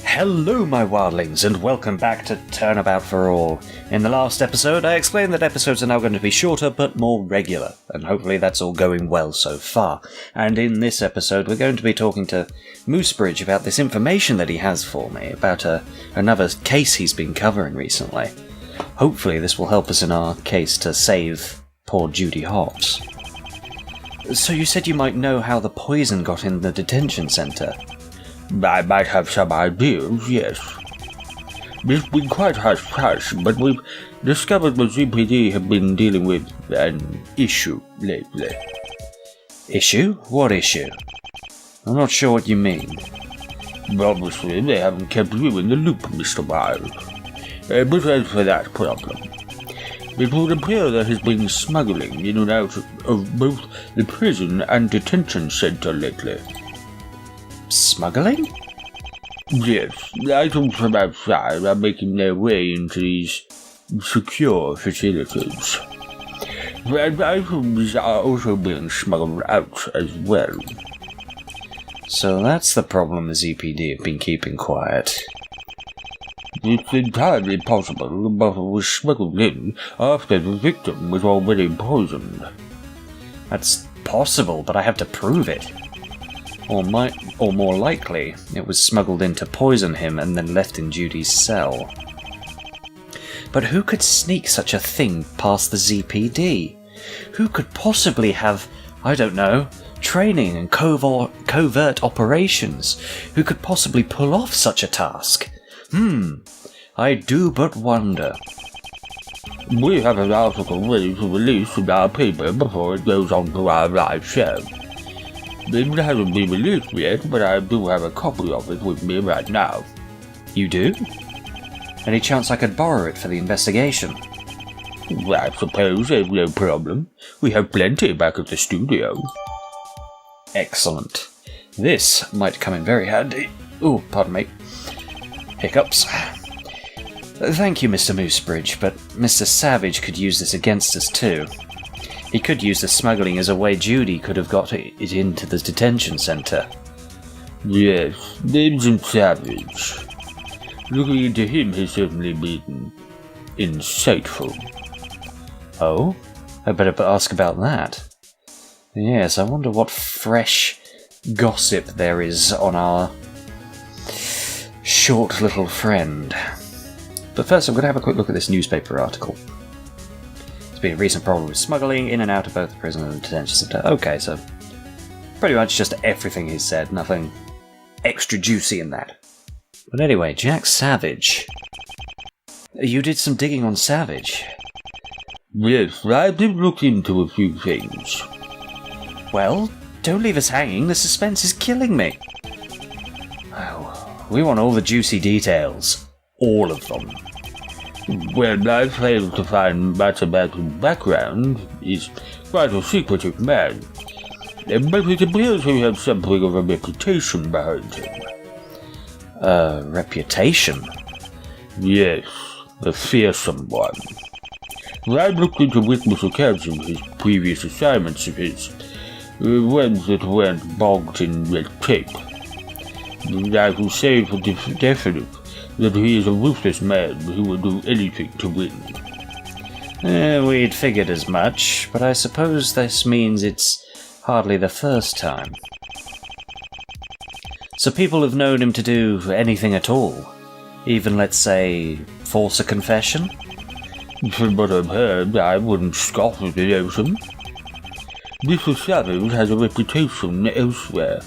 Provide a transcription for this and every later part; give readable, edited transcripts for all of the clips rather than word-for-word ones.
Hello my wildlings, and welcome back to Turnabout for All. In the last episode, I explained that episodes are now going to be shorter but more regular, and hopefully that's all going well so far. And in this episode, we're going to be talking to Moosebridge about this information that he has for me, about another case he's been covering recently. Hopefully this will help us in our case to save poor Judy Hobbs. So you said you might know how the poison got in the detention centre? I might have some ideas, yes. It's been quite hush-hush, but we've discovered the ZPD have been dealing with an issue lately. Issue? What issue? I'm not sure what you mean. Obviously, they haven't kept you in the loop, Mr. Wild. But as for that problem, it would appear there has been smuggling in and out of both the prison and detention centre lately. Smuggling? Yes, items from outside are making their way into these secure facilities. And items are also being smuggled out as well. So that's the problem the ZPD have been keeping quiet. It's entirely possible the bottle was smuggled in after the victim was already poisoned. That's possible, but I have to prove it. Or more likely, it was smuggled in to poison him and then left in Judy's cell. But who could sneak such a thing past the ZPD? Who could possibly have, I don't know, training and covert operations? Who could possibly pull off such a task? I do but wonder. We have an article ready to release in our paper before it goes on to our live show. It hasn't been released yet, but I do have a copy of it with me right now. You do? Any chance I could borrow it for the investigation? Well, I suppose there's no problem. We have plenty back at the studio. Excellent. This might come in very handy. Oh, pardon me. Hiccups. Thank you, Mr. Moosebridge, but Mr. Savage could use this against us too. He could use the smuggling as a way Judy could have got it into the detention centre. Yes, Agent Savage. Looking into him has certainly been insightful. Oh? I better ask about that. Yes, I wonder what fresh gossip there is on our short little friend. But first I'm going to have a quick look at this newspaper article. Been a recent problem with smuggling in and out of both the prison and the detention centre. Okay, so pretty much just everything he said, nothing extra juicy in that. But anyway, Jack Savage. You did some digging on Savage? Yes, I did look into a few things. Well, don't leave us hanging, the suspense is killing me. Oh, we want all the juicy details. All of them. Well, I failed to find much about his background. He's quite a secretive man. But it appears he has something of a reputation behind him. A reputation? Yes, a fearsome one. I looked into witness accounts of his previous assignments of his, ones that weren't bogged in red tape. I can say for definite that he is a ruthless man who will do anything to win. We'd figured as much, but I suppose this means it's hardly the first time. So people have known him to do anything at all? Even, let's say, force a confession? From what I've heard, I wouldn't scoff at the notion. Mr. Savage has a reputation elsewhere.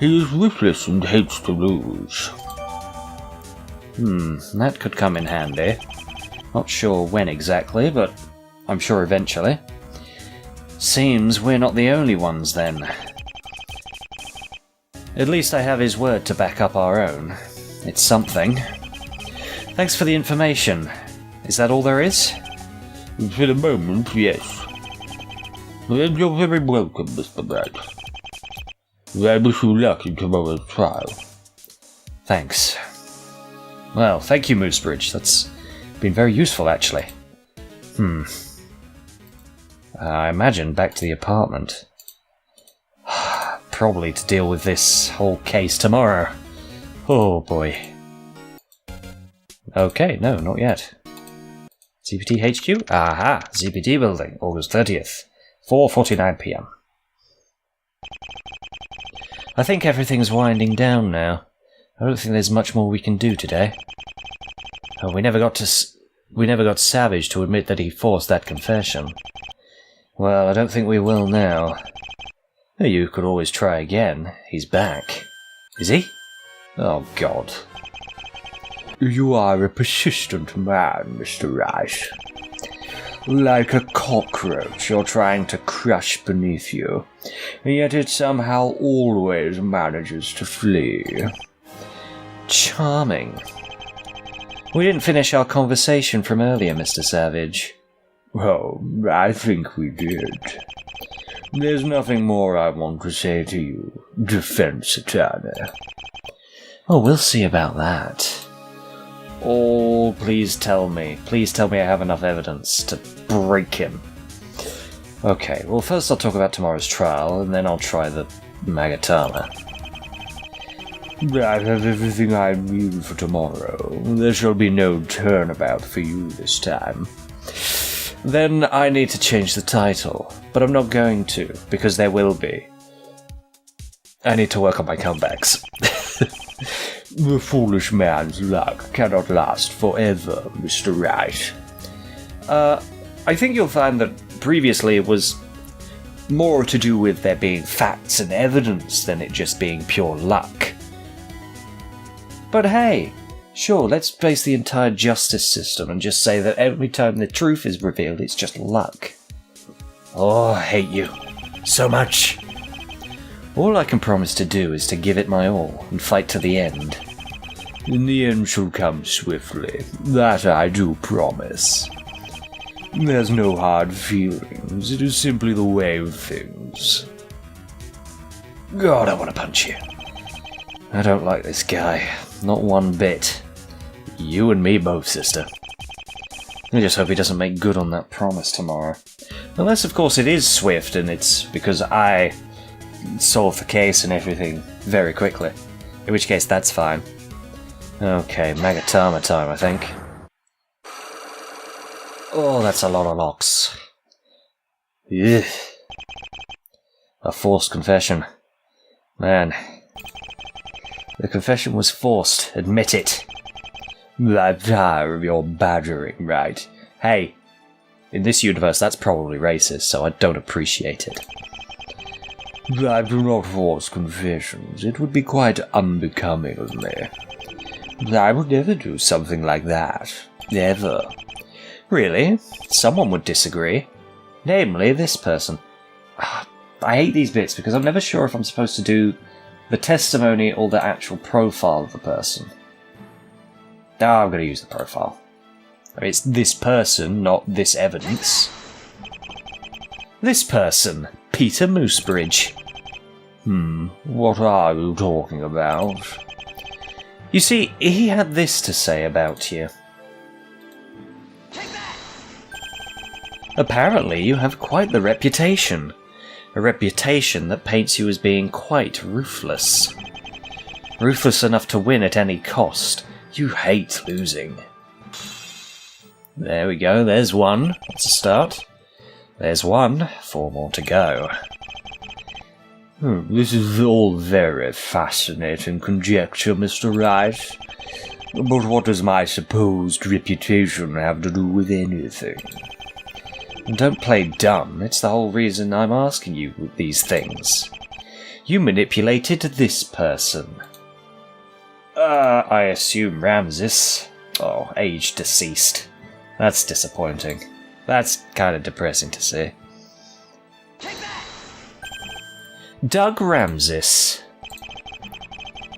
He is ruthless and hates to lose. That could come in handy. Not sure when exactly, but I'm sure eventually. Seems we're not the only ones then. At least I have his word to back up our own. It's something. Thanks for the information. Is that all there is? For the moment, yes. And you're very welcome, Mr. Wright. I wish you luck in tomorrow's trial. Thanks. Well, thank you, Moosebridge. That's been very useful, actually. I imagine back to the apartment. Probably to deal with this whole case tomorrow. Oh boy. Okay, no, not yet. ZPT HQ? Aha! ZPT building, August 30th, 4:49 PM. I think everything's winding down now. I don't think there's much more we can do today. Oh, we never got Savage to admit that he forced that confession. Well, I don't think we will now. You could always try again. He's back. Is he? Oh, God. You are a persistent man, Mr. Wright. Like a cockroach you're trying to crush beneath you, and yet it somehow always manages to flee. Charming. We didn't finish our conversation from earlier, Mr. Savage. Oh, I think we did. There's nothing more I want to say to you, defense attorney. Oh, we'll see about that. Oh, please tell me I have enough evidence to break him. Okay, well first I'll talk about tomorrow's trial, and then I'll try the Magatama. I have everything I need for tomorrow. There shall be no turnabout for you this time. Then I need to change the title, but I'm not going to, because there will be. I need to work on my comebacks. The foolish man's luck cannot last forever, Mr. Wright. I think you'll find that previously it was more to do with there being facts and evidence than it just being pure luck. But hey, sure, let's base the entire justice system and just say that every time the truth is revealed, it's just luck. Oh, I hate you so much. All I can promise to do is to give it my all and fight to the end. And the end shall come swiftly, that I do promise. There's no hard feelings, it is simply the way of things. God, I want to punch you. I don't like this guy, not one bit. You and me both, sister. I just hope he doesn't make good on that promise tomorrow. Unless, of course, it is swift and it's because I solve the case and everything very quickly. In which case, that's fine. Okay, Magatama time, I think. Oh, that's a lot of locks. Ugh. A forced confession. Man. The confession was forced, admit it. I'm tired of your badgering, right? Hey, in this universe that's probably racist, so I don't appreciate it. I do not force confessions. It would be quite unbecoming of me. I would never do something like that. Ever. Really? Someone would disagree. Namely, this person. I hate these bits because I'm never sure if I'm supposed to do the testimony or the actual profile of the person. I'm going to use the profile. It's this person, not this evidence. This person, Peter Moosebridge. What are you talking about? You see, he had this to say about you. Apparently, you have quite the reputation. A reputation that paints you as being quite ruthless. Ruthless enough to win at any cost. You hate losing. There we go, there's one. That's a start. There's one. 4 more to go. This is all very fascinating conjecture, Mr. Wright. But what does my supposed reputation have to do with anything? And don't play dumb, it's the whole reason I'm asking you these things. You manipulated this person. I assume Ramses. Oh, age deceased. That's disappointing. That's kind of depressing to see. Doug Ramses.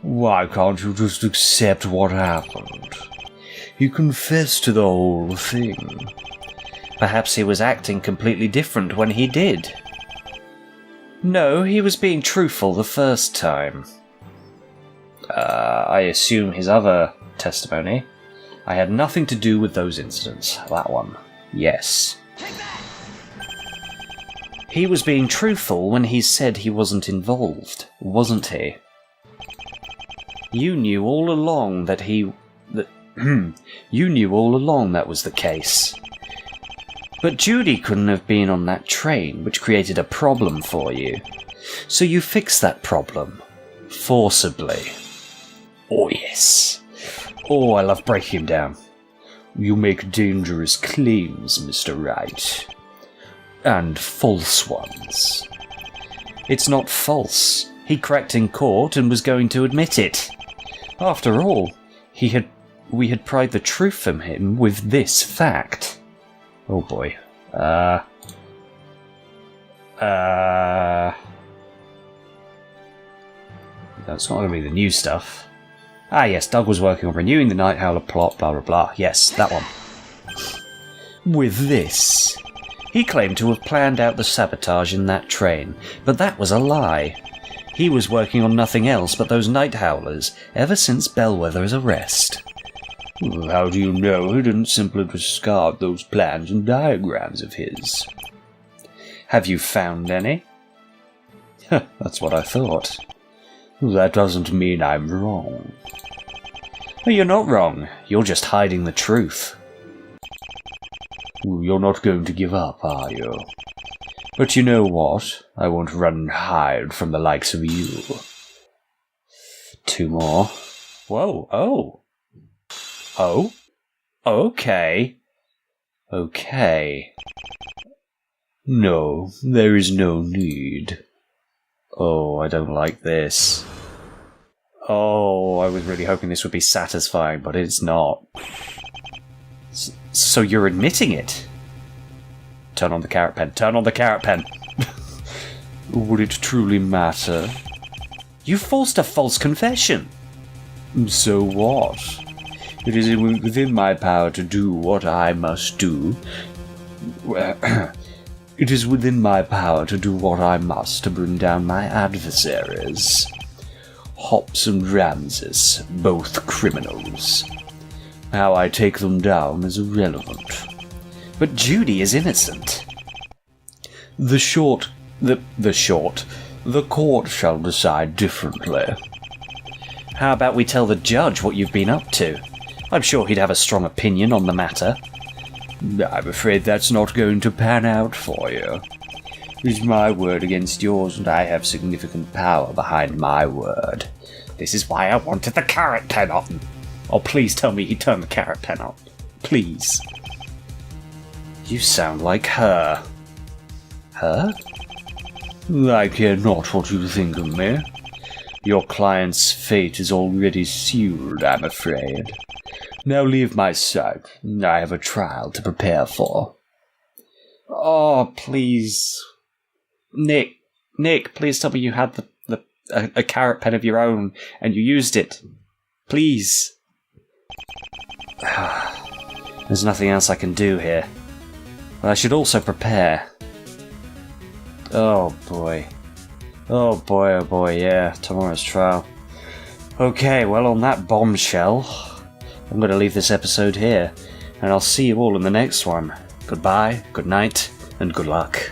Why can't you just accept what happened? He confessed to the whole thing. Perhaps he was acting completely different when he did. No, he was being truthful the first time. I assume his other testimony. I had nothing to do with those incidents. That one. Yes. He was being truthful when he said he wasn't involved, wasn't he? You knew all along that You knew all along that was the case. But Judy couldn't have been on that train, which created a problem for you. So you fixed that problem. Forcibly. Oh, yes. Oh, I love breaking him down. You make dangerous claims, Mr. Wright. And false ones. It's not false. He cracked in court and was going to admit it. After all, we had pried the truth from him with this fact. Oh boy. That's not going to be the new stuff. Ah yes, Doug was working on renewing the Night Howler plot, blah blah blah. Yes, that one. With this. He claimed to have planned out the sabotage in that train, but that was a lie. He was working on nothing else but those Night Howlers ever since Bellwether's arrest. How do you know he didn't simply discard those plans and diagrams of his? Have you found any? That's what I thought. That doesn't mean I'm wrong. You're not wrong. You're just hiding the truth. You're not going to give up, are you? But you know what? I won't run and hide from the likes of you. 2 more. Whoa, oh. Oh? Okay. Okay. No, there is no need. Oh, I don't like this. Oh, I was really hoping this would be satisfying, but it's not. So you're admitting it? Turn on the carrot pen. Turn on the carrot pen. Would it truly matter? You forced a false confession. So what? It is within my power to do what I must do. It is within my power to do what I must to bring down my adversaries. Hobbs and Ramses, both criminals. How I take them down is irrelevant. But Judy is innocent. The court shall decide differently. How about we tell the judge what you've been up to? I'm sure he'd have a strong opinion on the matter. I'm afraid that's not going to pan out for you. It's my word against yours, and I have significant power behind my word. This is why I wanted the carrot pen on. Oh, please tell me he turned the carrot pen on. Please. You sound like her. Her? I care not what you think of me. Your client's fate is already sealed, I'm afraid. Now leave my sight. I have a trial to prepare for. Oh, please. Nick, please tell me you had a carrot pen of your own and you used it. Please. There's nothing else I can do here. But I should also prepare. Oh boy. Oh boy, yeah, tomorrow's trial. Okay, well, on that bombshell, I'm going to leave this episode here, and I'll see you all in the next one. Goodbye, good night, and good luck.